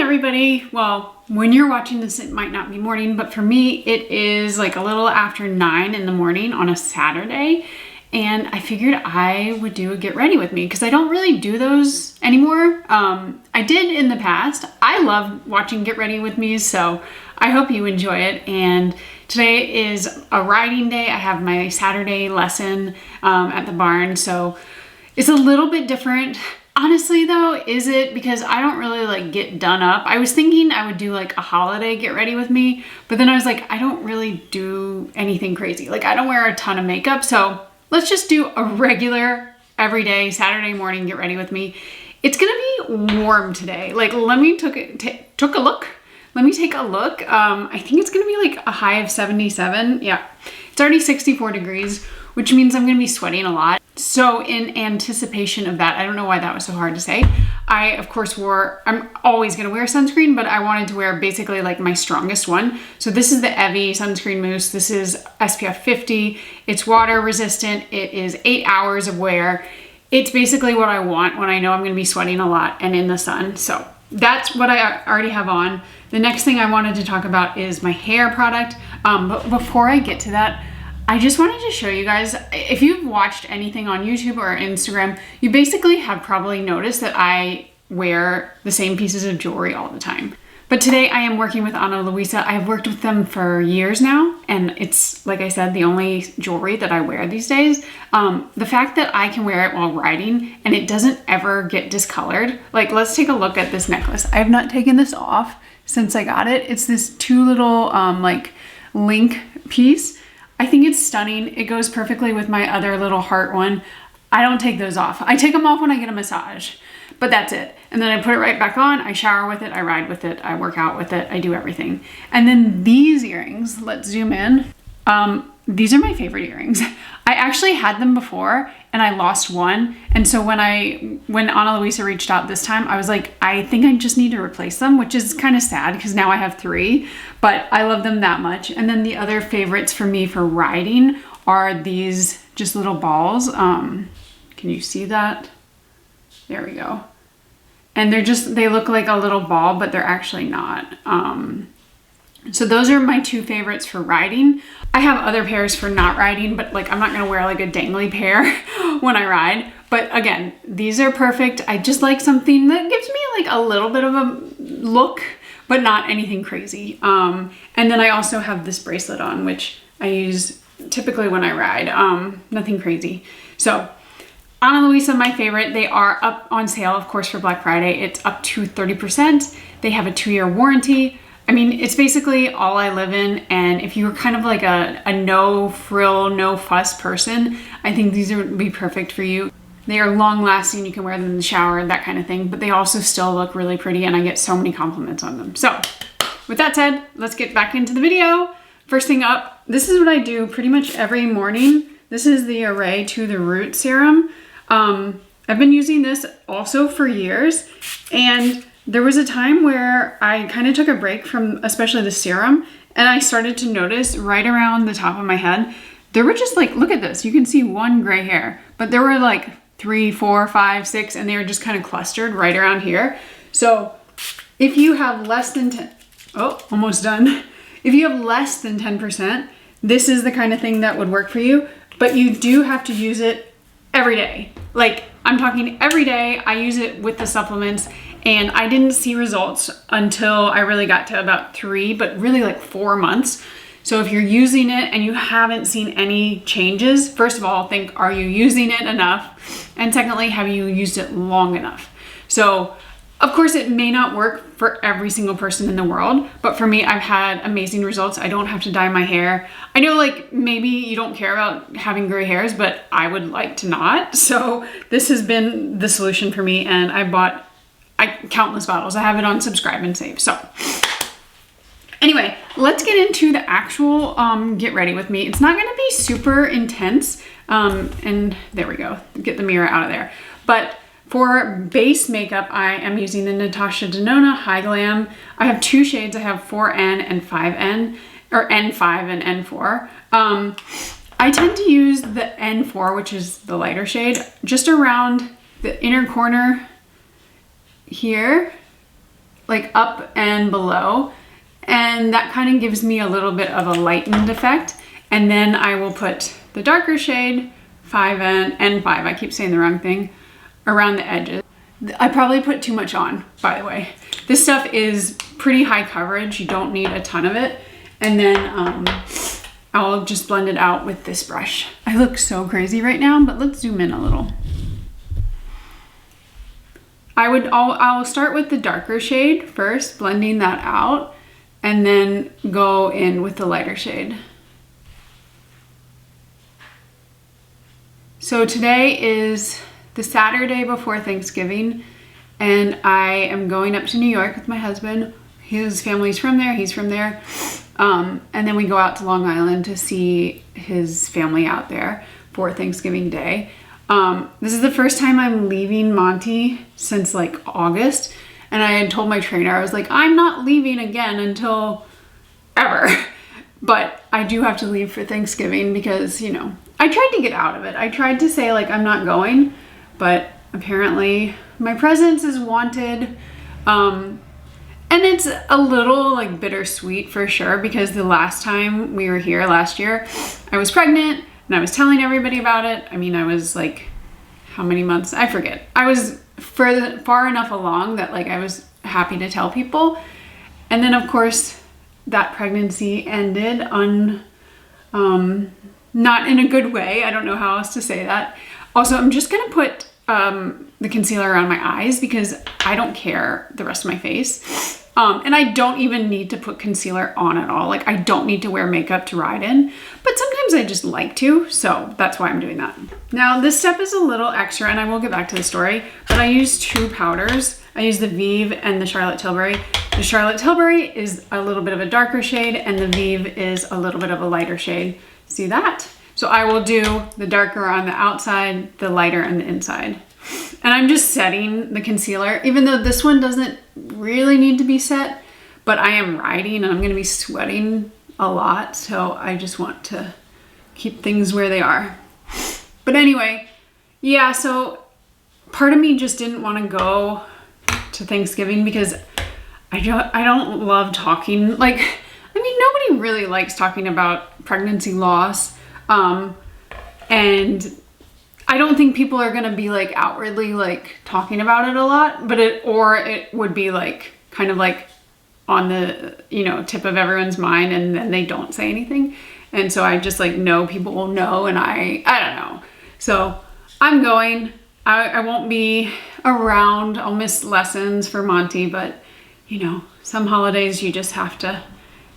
everybody. Well, when you're watching this, it might not be morning, but for me, it is like a little after 9 in the morning on a Saturday. And I figured I would do a get ready with me because I don't really do those anymore. I did in the past. I love watching get ready with me, so I hope you enjoy it. And today is a riding day. I have my Saturday lesson at the barn, so it's a little bit different. Honestly though, is it? Because I don't really like get done up. I was thinking I would do like a holiday get ready with me, but then I was like, I don't really do anything crazy. Like I don't wear a ton of makeup, so let's just do a regular everyday Saturday morning get ready with me. It's gonna be warm today. Like let me take a look. Let me take a look. I think it's gonna be like a high of 77. Yeah, it's already 64 degrees, which means I'm gonna be sweating a lot. So in anticipation of that, I don't know why that was so hard to say. I, of course, I'm always gonna wear sunscreen, but I wanted to wear basically like my strongest one. So this is the AREY sunscreen mousse. This is SPF 50. It's water resistant. It is 8 hours of wear. It's basically what I want when I know I'm gonna be sweating a lot and in the sun. So that's what I already have on. The next thing I wanted to talk about is my hair product. But before I get to that, I just wanted to show you guys, if you've watched anything on YouTube or Instagram, you basically have probably noticed that I wear the same pieces of jewelry all the time. But today I am working with Ana Luisa. I've worked with them for years now, and it's, like I said, the only jewelry that I wear these days. The fact that I can wear it while riding and it doesn't ever get discolored. Like, let's take a look at this necklace. I have not taken this off since I got it. It's this two little like link piece. I think it's stunning. It goes perfectly with my other little heart one. I don't take those off. I take them off when I get a massage, but that's it. And then I put it right back on. I shower with it. I ride with it. I work out with it. I do everything. And then these earrings, let's zoom in. These are my favorite earrings. I actually had them before and I lost one. And so when Ana Luisa reached out this time, I was like, I think I just need to replace them, which is kind of sad because now I have 3, but I love them that much. And then the other favorites for me for riding are these just little balls. Can you see that? There we go. And they look like a little ball, but they're actually not. So those are my 2 favorites for riding. I have other pairs for not riding, but like I'm not gonna wear like a dangly pair when I ride. But again, these are perfect. I just like something that gives me like a little bit of a look, but not anything crazy. And then I also have this bracelet on, which I use typically when I ride. Nothing crazy. So Ana Luisa, my favorite. They are up on sale, of course, for Black Friday. It's up to 30%. They have a 2-year warranty. I mean, it's basically all I live in, and if you're kind of like a no frill, no fuss person, I think these would be perfect for you. They are long lasting, you can wear them in the shower, that kind of thing, but they also still look really pretty and I get so many compliments on them. So with that said, let's get back into the video. First thing up, this is what I do pretty much every morning. This is the AREY To The Root serum. I've been using this also for years, and there was a time where I kind of took a break from especially the serum, and I started to notice right around the top of my head, there were just like, look at this, you can see 1 gray hair, but there were like 3, 4, 5, 6, and they were just kind of clustered right around here. So if you have less than 10, oh, almost done. If you have less than 10%, this is the kind of thing that would work for you, but you do have to use it every day. Like I'm talking every day. I use it with the supplements, and I didn't see results until I really got to about 3, but really like 4 months. So if you're using it and you haven't seen any changes, first of all, think, are you using it enough? And secondly, have you used it long enough? So of course it may not work for every single person in the world, but for me, I've had amazing results. I don't have to dye my hair. I know like maybe you don't care about having gray hairs, but I would like to not. So this has been the solution for me, and I bought countless bottles. I have it on subscribe and save. So anyway, let's get into the actual get ready with me. It's not gonna be super intense. And there we go, get the mirror out of there. But for base makeup, I am using the NATASHA DENONA HY-Glam. I have 2 shades. I have 4N and 5N, or N5 and N4. I tend to use the N4, which is the lighter shade, just around the inner corner here, like up and below, and that kind of gives me a little bit of a lightened effect. And then I will put the darker shade, 5 and 5, I keep saying the wrong thing, around the edges. I probably put too much on, by the way. This stuff is pretty high coverage. You don't need a ton of it. And then I'll just blend it out with this brush. I look so crazy right now, but let's zoom in a little. I'll start with the darker shade first, blending that out, and then go in with the lighter shade. So today is the Saturday before Thanksgiving, and I am going up to New York with my husband. His family's from there, he's from there. And then we go out to Long Island to see his family out there for Thanksgiving Day. This is the first time I'm leaving Monty since like August, and I had told my trainer, I was like, I'm not leaving again until ever. But I do have to leave for Thanksgiving because, you know, I tried to get out of it. I tried to say like, I'm not going, but apparently my presence is wanted. And it's a little like bittersweet for sure, because the last time we were here last year, I was pregnant and I was telling everybody about it. I mean, I was like, how many months? I forget. I was far enough along that like I was happy to tell people. And then of course that pregnancy ended not in a good way. I don't know how else to say that. Also, I'm just gonna put the concealer around my eyes because I don't care the rest of my face. And I don't even need to put concealer on at all. Like I don't need to wear makeup to ride in, but sometimes I just like to, so that's why I'm doing that. Now this step is a little extra, and I will get back to the story, but I use 2 powders. I use the VIEVE and the Charlotte Tilbury. The Charlotte Tilbury is a little bit of a darker shade, and the VIEVE is a little bit of a lighter shade. See that? So I will do the darker on the outside, the lighter on the inside. And I'm just setting the concealer, even though this one doesn't really need to be set, but I am riding and I'm gonna be sweating a lot, so I just want to keep things where they are. But anyway, yeah, so part of me just didn't want to go to Thanksgiving because I don't love talking. Like, I mean, nobody really likes talking about pregnancy loss. And I don't think people are gonna be like outwardly like talking about it a lot, but it would be like kind of like on the, you know, tip of everyone's mind, and then they don't say anything. And so I just like know people will know, and I don't know. So I'm going. I won't be around. I'll miss lessons for Monty, but you know, some holidays you just have to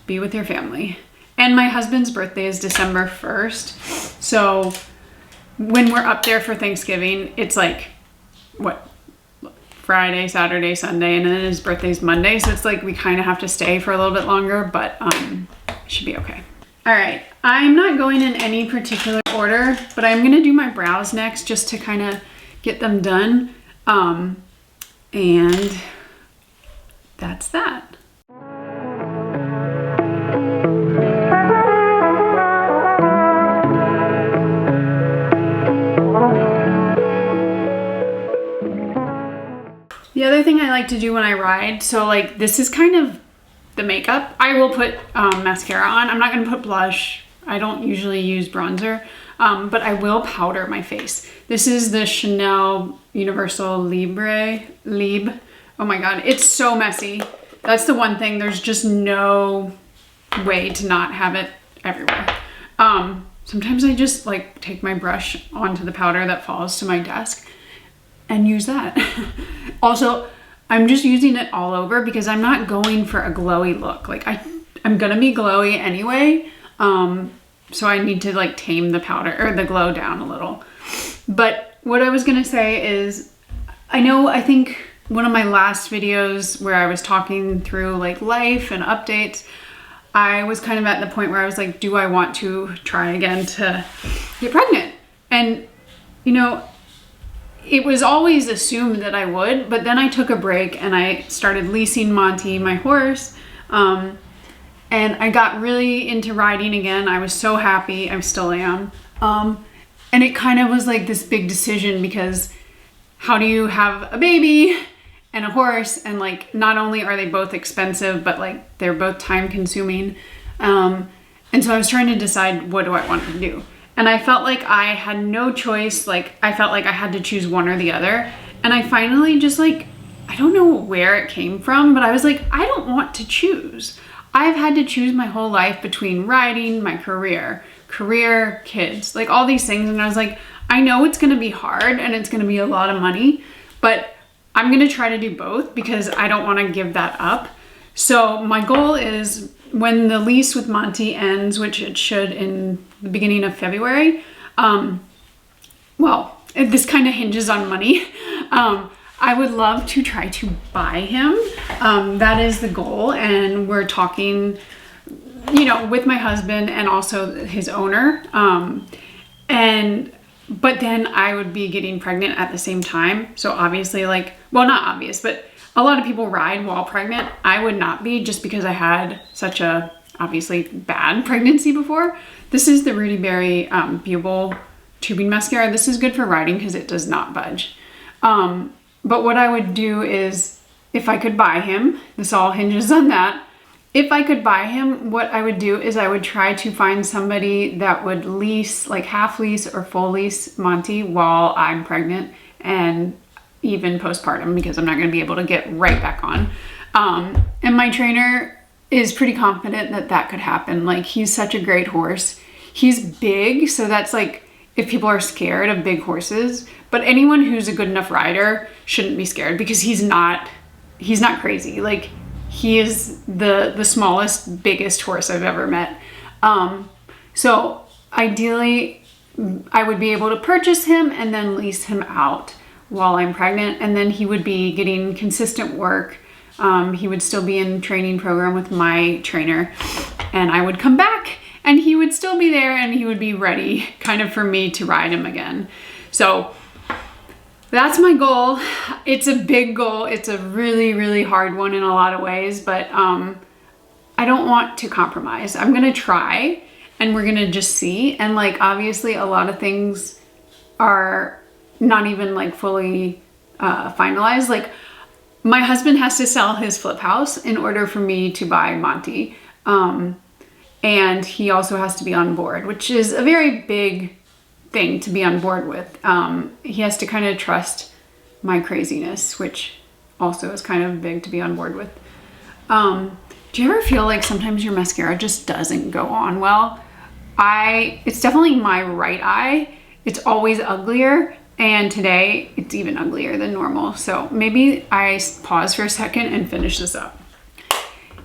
be with your family. And my husband's birthday is December 1st. So when we're up there for Thanksgiving, it's like, what, Friday, Saturday, Sunday, and then his birthday's Monday. So it's like we kind of have to stay for a little bit longer, but it should be okay. All right, I'm not going in any particular order, but I'm gonna do my brows next just to kind of get them done. And that's that. The other thing I like to do when I ride, so like this is kind of the makeup. I will put mascara on. I'm not gonna put blush. I don't usually use bronzer, but I will powder my face. This is the Chanel Universelle Libre. Oh my God, it's so messy. That's the one thing, there's just no way to not have it everywhere. Sometimes I just like take my brush onto the powder that falls to my desk and use that. Also, I'm just using it all over because I'm not going for a glowy look. Like I'm gonna be glowy anyway. So I need to like tame the powder or the glow down a little. But what I was gonna say is, I think one of my last videos where I was talking through like life and updates, I was kind of at the point where I was like, do I want to try again to get pregnant? And you know, it was always assumed that I would, but then I took a break and I started leasing Monty, my horse, and I got really into riding again. I was so happy, I still am. And it kind of was like this big decision because how do you have a baby and a horse, and like not only are they both expensive, but like they're both time consuming. And so I was trying to decide, what do I want to do? And I felt like I had no choice. Like I felt like I had to choose one or the other. And I finally just like, I don't know where it came from, but I was like, I don't want to choose. I've had to choose my whole life between riding, my career, kids, like all these things. And I was like, I know it's going to be hard and it's going to be a lot of money, but I'm going to try to do both because I don't want to give that up. So my goal is, when the lease with Monty ends, which it should in the beginning of February, well, this kind of hinges on money. I would love to try to buy him. That is the goal. And we're talking, you know, with my husband and also his owner. But then I would be getting pregnant at the same time. So obviously, like, well, not obvious, but a lot of people ride while pregnant. I would not be, just because I had such a obviously bad pregnancy before. This is the Rudy Berry BEAUBBLE tubing mascara. This is good for riding because it does not budge. But what I would do is, if I could buy him, this all hinges on that. If I could buy him, what I would do is I would try to find somebody that would lease, like half lease or full lease Monty while I'm pregnant, and even postpartum, because I'm not going to be able to get right back on. And my trainer is pretty confident that that could happen. Like, he's such a great horse. He's big, so that's like, if people are scared of big horses, but anyone who's a good enough rider shouldn't be scared, because he's not crazy. Like, he is the smallest, biggest horse I've ever met. So ideally, I would be able to purchase him and then lease him out while I'm pregnant, and then he would be getting consistent work. He would still be in training program with my trainer, and I would come back and he would still be there and he would be ready kind of for me to ride him again. So that's my goal. It's a big goal. It's a really, really hard one in a lot of ways, but I don't want to compromise. I'm gonna try, and we're gonna just see. And like, obviously a lot of things are not even like fully finalized. Like, my husband has to sell his flip house in order for me to buy Monty. And he also has to be on board, which is a very big thing to be on board with. He has to kind of trust my craziness, which also is kind of big to be on board with. Do you ever feel like sometimes your mascara just doesn't go on well? It's definitely my right eye. It's always uglier, and today it's even uglier than normal. So maybe I pause for a second and finish this up.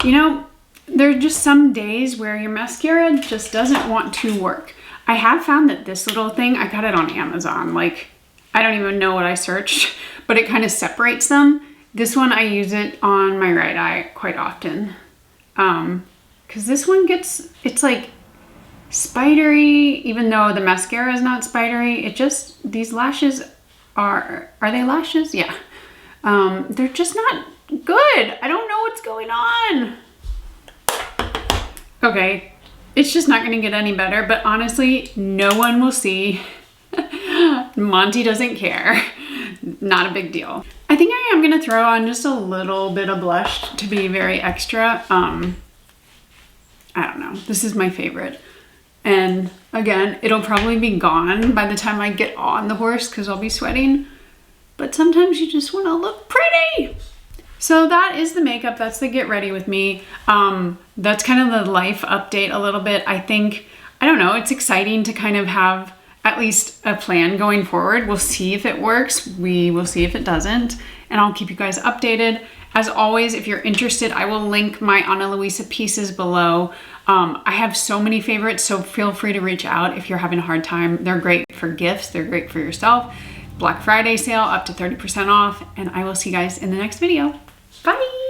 You know, there are just some days where your mascara just doesn't want to work. I have found that this little thing, I got it on Amazon. Like, I don't even know what I searched, but it kind of separates them. This one, I use it on my right eye quite often. Cause this one it's like spidery, even though the mascara is not spidery. It just, these lashes are they lashes? Yeah. They're just not good. I don't know what's going on. Okay, it's just not gonna get any better, but honestly, no one will see. Monty doesn't care. Not a big deal. I think I am gonna throw on just a little bit of blush to be very extra. I don't know, this is my favorite. And again, it'll probably be gone by the time I get on the horse because I'll be sweating, but sometimes you just wanna look pretty. So that is the makeup, that's the get ready with me. That's kind of the life update a little bit. I think, I don't know, it's exciting to kind of have at least a plan going forward. We'll see if it works, we will see if it doesn't, and I'll keep you guys updated. As always, if you're interested, I will link my Ana Luisa pieces below. I have so many favorites, so feel free to reach out if you're having a hard time. They're great for gifts, they're great for yourself. Black Friday sale up to 30% off, and I will see you guys in the next video. Bye!